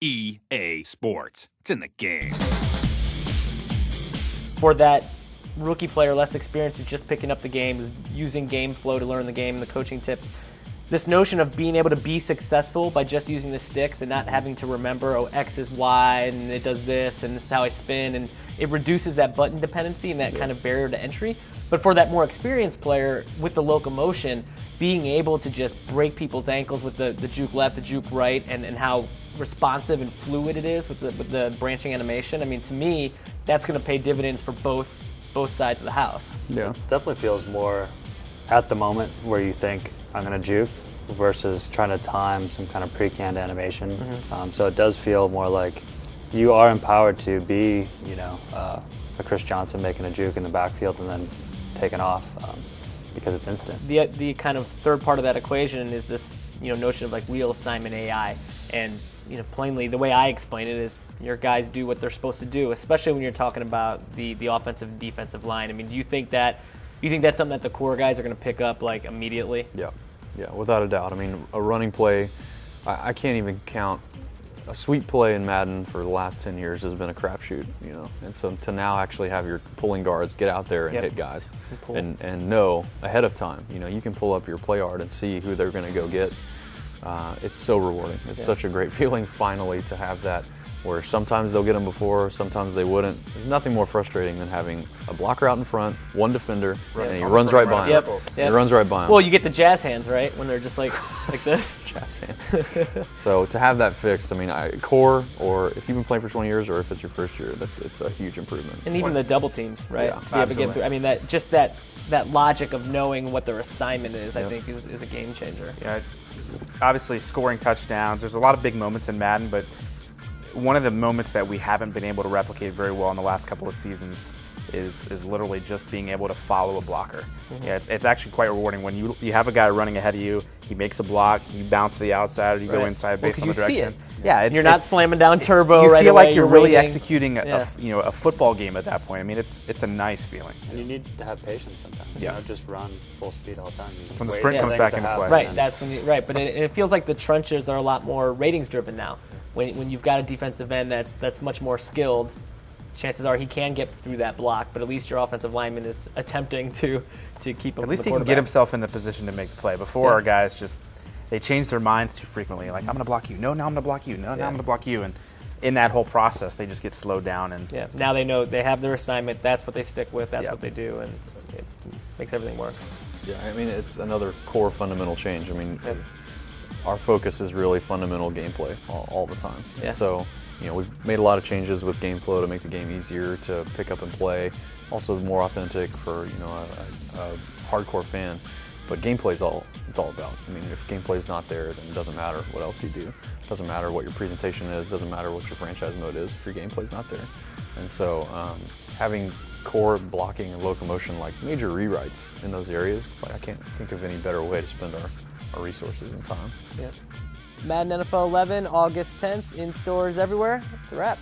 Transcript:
EA Sports. It's in the game. For that rookie player less experienced is just picking up the game, is using game flow to learn the game and the coaching tips. This notion of being able to be successful by just using the sticks and not having to remember, oh, X is Y and it does this and this is how I spin, and it reduces that button dependency and that kind of barrier to entry. But for that more experienced player with the locomotion, being able to just break people's ankles with the juke left, the juke right, and how responsive and fluid it is with the branching animation, I mean, to me, that's going to pay dividends for both sides of the house. Yeah, it definitely feels more at the moment where you think I'm going to juke versus trying to time some kind of pre-canned animation. So it does feel more like you are empowered to be, a Chris Johnson making a juke in the backfield and then taking off because it's instant. The kind of third part of that equation is this notion of like real assignment AI, and plainly the way I explain it is your guys do what they're supposed to do, especially when you're talking about the offensive and defensive line. I mean, do you think that's something that the core guys are going to pick up like immediately? Yeah, without a doubt. I mean, a running play, I can't even count. A sweep play in Madden for the last 10 years has been a crapshoot, And so to now actually have your pulling guards get out there and hit guys and know ahead of time, you can pull up your play art and see who they're going to go get. It's so rewarding. It's such a great feeling finally to have that, where sometimes they'll get them before, sometimes they wouldn't. There's nothing more frustrating than having a blocker out in front, one defender, and he runs right by him. He runs right by him. Well, you get the jazz hands, right, when they're just like this. Jazz hands. So to have that fixed, I mean, core, or if you've been playing for 20 years, or if it's your first year, it's a huge improvement. And even the double teams, right? Yeah, to be able to get through. I mean, that logic of knowing what their assignment is, I think, is a game changer. Yeah, obviously scoring touchdowns. There's a lot of big moments in Madden, but one of the moments that we haven't been able to replicate very well in the last couple of seasons is literally just being able to follow a blocker. Yeah, it's actually quite rewarding when you have a guy running ahead of you, he makes a block, you bounce to the outside, or you go inside based on the direction. See it. Yeah, you're not slamming down turbo you right away. You feel like you're really waiting. executing a football game at that point. I mean, it's a nice feeling. And you need to have patience sometimes. Yeah. Just run full speed all the time. That's when the sprint comes back into play. Right, that's when but it feels like the trenches are a lot more ratings driven now. When you've got a defensive end that's much more skilled, chances are he can get through that block, but at least your offensive lineman is attempting to keep him. At least he can get himself in the position to make the play. Before, our guys they change their minds too frequently. Like, I'm going to block you. No, now I'm going to block you. No, now I'm going to block you. And in that whole process, they just get slowed down. And now they know they have their assignment. That's what they stick with. That's what they do, and it makes everything work. Yeah, I mean, it's another core fundamental change. I mean, our focus is really fundamental gameplay all the time. Yeah. So, we've made a lot of changes with game flow to make the game easier to pick up and play, also more authentic for a hardcore fan. But gameplay's it's all about. I mean, if gameplay's not there, then it doesn't matter what else you do. It doesn't matter what your presentation is. It doesn't matter what your franchise mode is if your gameplay's not there. And so, having core blocking and locomotion, like major rewrites in those areas, I can't think of any better way to spend our resources and time. Yeah. Madden NFL 11, August 10th, in stores everywhere. It's a wrap.